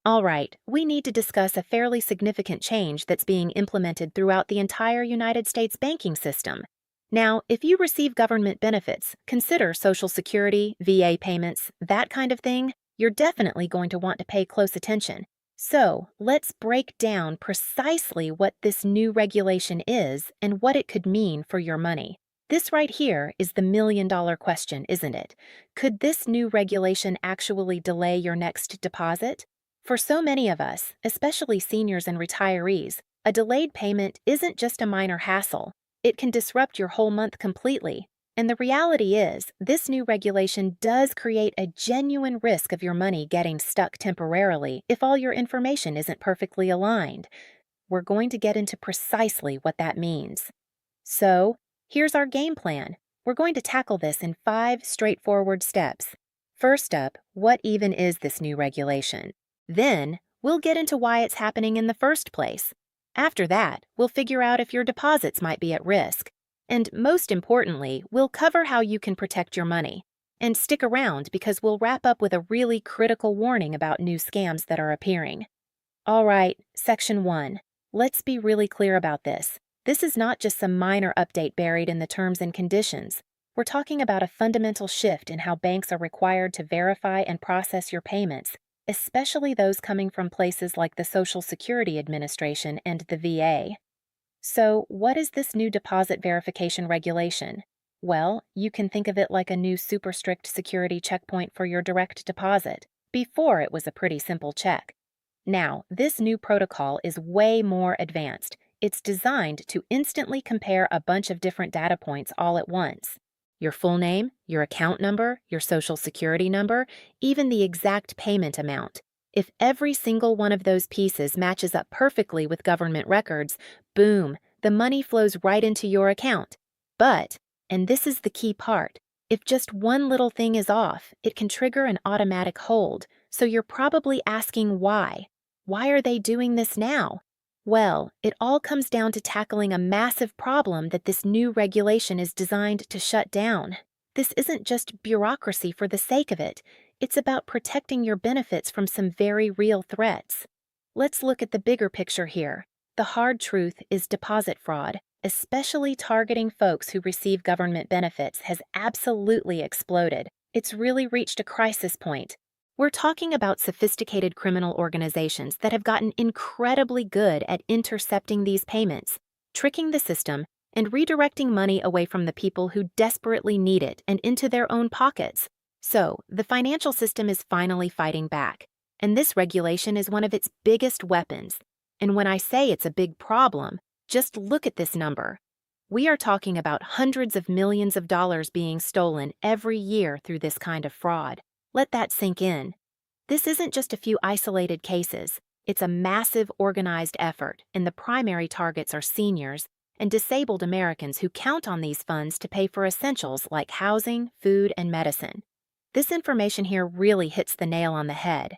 All right, we need to discuss a fairly significant change that's being implemented throughout the entire United States banking system. Now, if you receive government benefits, consider Social Security, VA payments, that kind of thing, you're definitely going to want to pay close attention. So, let's break down precisely what this new regulation is and what it could mean for your money. This right here is the million-dollar question, isn't it? Could this new regulation actually delay your next deposit? For so many of us, especially seniors and retirees, a delayed payment isn't just a minor hassle. It can disrupt your whole month completely. And the reality is, this new regulation does create a genuine risk of your money getting stuck temporarily if all your information isn't perfectly aligned. We're going to get into precisely what that means. So, here's our game plan. We're going to tackle this in 5 straightforward steps. First up, what even is this new regulation? Then, we'll get into why it's happening in the first place. After that, we'll figure out if your deposits might be at risk. And most importantly, we'll cover how you can protect your money. And stick around because we'll wrap up with a really critical warning about new scams that are appearing. All right, Section 1. Let's be really clear about this. This is not just some minor update buried in the terms and conditions. We're talking about a fundamental shift in how banks are required to verify and process your payments, especially those coming from places like the Social Security Administration and the VA. So, what is this new deposit verification regulation? Well, you can think of it like a new super strict security checkpoint for your direct deposit. Before, it was a pretty simple check. Now, this new protocol is way more advanced. It's designed to instantly compare a bunch of different data points all at once. Your full name, your account number, your social security number, even the exact payment amount. If every single one of those pieces matches up perfectly with government records, boom, the money flows right into your account. But, and this is the key part, if just one little thing is off, it can trigger an automatic hold. So you're probably asking why. Why are they doing this now? Well, it all comes down to tackling a massive problem that this new regulation is designed to shut down. This isn't just bureaucracy for the sake of it. It's about protecting your benefits from some very real threats. Let's look at the bigger picture here. The hard truth is deposit fraud, especially targeting folks who receive government benefits, has absolutely exploded. It's really reached a crisis point. We're talking about sophisticated criminal organizations that have gotten incredibly good at intercepting these payments, tricking the system, and redirecting money away from the people who desperately need it and into their own pockets. So, the financial system is finally fighting back, and this regulation is one of its biggest weapons. And when I say it's a big problem, just look at this number. We are talking about hundreds of millions of dollars being stolen every year through this kind of fraud. Let that sink in. This isn't just a few isolated cases. It's a massive organized effort, and the primary targets are seniors and disabled Americans who count on these funds to pay for essentials like housing, food, and medicine. This information here really hits the nail on the head.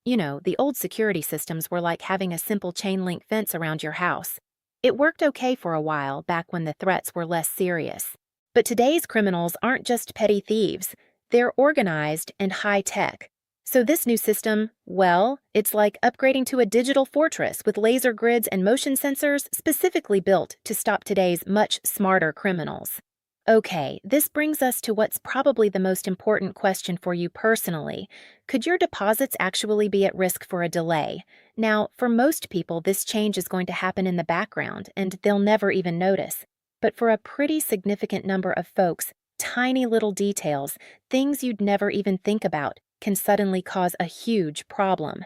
You know, the old security systems were like having a simple chain-link fence around your house. It worked okay for a while back when the threats were less serious. But today's criminals aren't just petty thieves. They're organized and high-tech. So this new system, well, it's like upgrading to a digital fortress with laser grids and motion sensors specifically built to stop today's much smarter criminals. Okay, this brings us to what's probably the most important question for you personally. Could your deposits actually be at risk for a delay? Now, for most people, this change is going to happen in the background, and they'll never even notice. But for a pretty significant number of folks, tiny little details, things you'd never even think about, can suddenly cause a huge problem.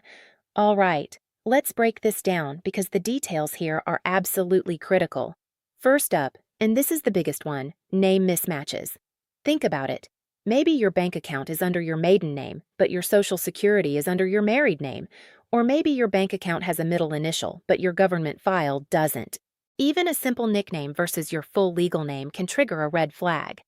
All right, let's break this down because the details here are absolutely critical. First up, and this is the biggest one, name mismatches. Think about it. Maybe your bank account is under your maiden name, but your Social Security is under your married name. Or maybe your bank account has a middle initial, but your government file doesn't. Even a simple nickname versus your full legal name can trigger a red flag.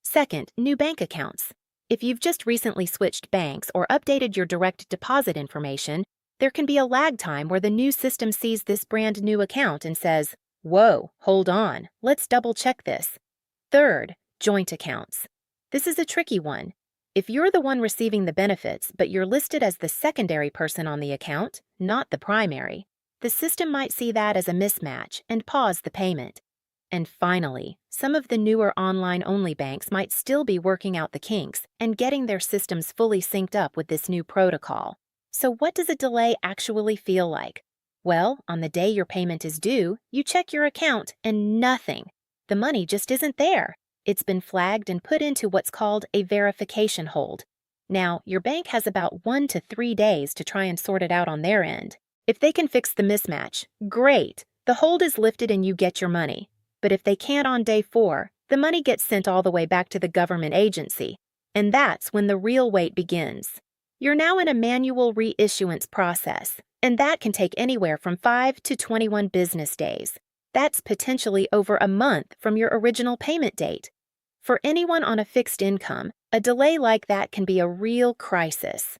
Second, new bank accounts. If you've just recently switched banks or updated your direct deposit information, there can be a lag time where the new system sees this brand new account and says, "Whoa, hold on, let's double check this." Third, joint accounts. This is a tricky one. If you're the one receiving the benefits, but you're listed as the secondary person on the account, not the primary, the system might see that as a mismatch and pause the payment. And finally, some of the newer online-only banks might still be working out the kinks and getting their systems fully synced up with this new protocol. So what does a delay actually feel like? Well, on the day your payment is due, you check your account and nothing. The money just isn't there. It's been flagged and put into what's called a verification hold. Now, your bank has about 1 to 3 days to try and sort it out on their end. If they can fix the mismatch, great. The hold is lifted and you get your money. But if they can't on day 4, the money gets sent all the way back to the government agency. And that's when the real wait begins. You're now in a manual reissuance process, and that can take anywhere from 5 to 21 business days. That's potentially over a month from your original payment date. For anyone on a fixed income, a delay like that can be a real crisis.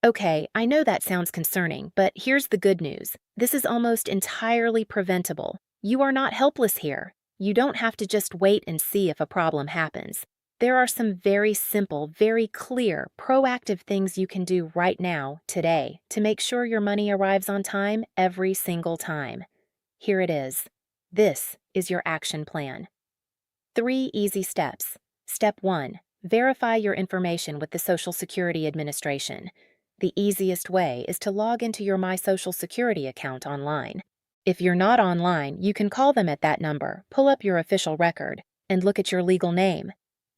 Okay, I know that sounds concerning, but here's the good news. This is almost entirely preventable. You are not helpless here. You don't have to just wait and see if a problem happens. There are some very simple, very clear, proactive things you can do right now, today, to make sure your money arrives on time every single time. Here it is. This is your action plan. 3 easy steps. Step 1. Verify your information with the Social Security Administration. The easiest way is to log into your My Social Security account online. If you're not online, you can call them at that number, pull up your official record, and look at your legal name.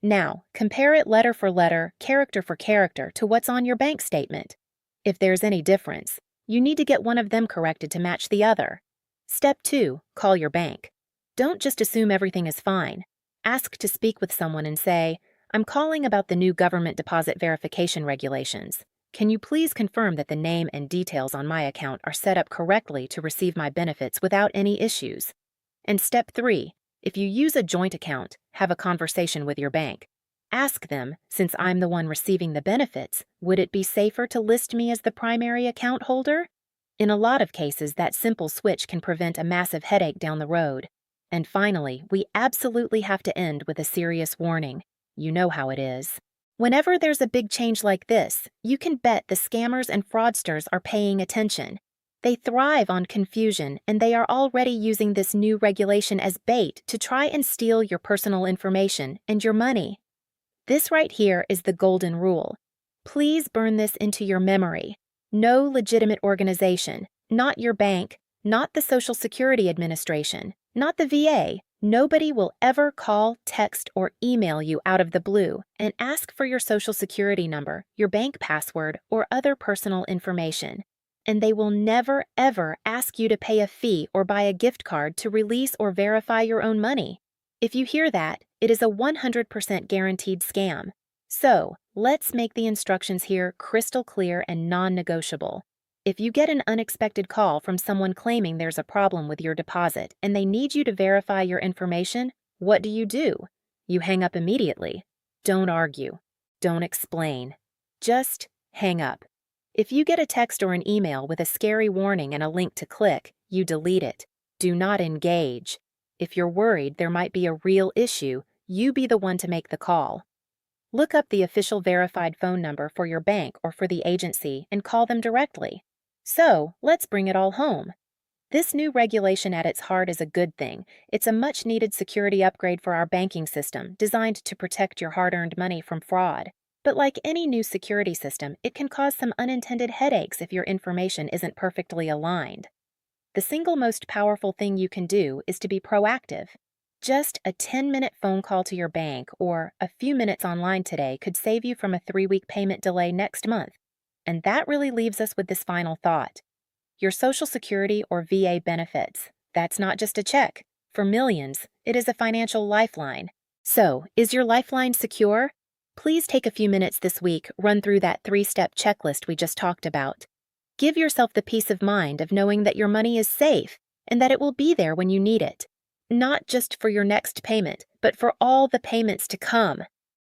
Now, compare it letter for letter, character for character to what's on your bank statement. If there's any difference, you need to get one of them corrected to match the other. Step 2. Call your bank. Don't just assume everything is fine. Ask to speak with someone and say, "I'm calling about the new government deposit verification regulations. Can you please confirm that the name and details on my account are set up correctly to receive my benefits without any issues?" And step 3. If you use a joint account, have a conversation with your bank. Ask them, since I'm the one receiving the benefits, would it be safer to list me as the primary account holder? In a lot of cases, that simple switch can prevent a massive headache down the road. And finally, we absolutely have to end with a serious warning. You know how it is. Whenever there's a big change like this, you can bet the scammers and fraudsters are paying attention. They thrive on confusion, and they are already using this new regulation as bait to try and steal your personal information and your money. This right here is the golden rule. Please burn this into your memory. No legitimate organization, not your bank, not the Social Security Administration, not the VA, nobody will ever call, text, or email you out of the blue and ask for your Social Security number, your bank password, or other personal information. And they will never, ever ask you to pay a fee or buy a gift card to release or verify your own money. If you hear that, it is a 100% guaranteed scam. So, let's make the instructions here crystal clear and non-negotiable. If you get an unexpected call from someone claiming there's a problem with your deposit and they need you to verify your information, what do? You hang up immediately. Don't argue. Don't explain. Just hang up. If you get a text or an email with a scary warning and a link to click, you delete it. Do not engage. If you're worried there might be a real issue, you be the one to make the call. Look up the official verified phone number for your bank or for the agency and call them directly. So, let's bring it all home. This new regulation at its heart is a good thing. It's a much-needed security upgrade for our banking system, designed to protect your hard-earned money from fraud. But like any new security system, it can cause some unintended headaches if your information isn't perfectly aligned. The single most powerful thing you can do is to be proactive. Just a 10-minute phone call to your bank or a few minutes online today could save you from a 3-week payment delay next month. And that really leaves us with this final thought. Your Social Security or VA benefits. That's not just a check. For millions, it is a financial lifeline. So, is your lifeline secure? Please take a few minutes this week, run through that 3-step checklist we just talked about. Give yourself the peace of mind of knowing that your money is safe and that it will be there when you need it. Not just for your next payment, but for all the payments to come.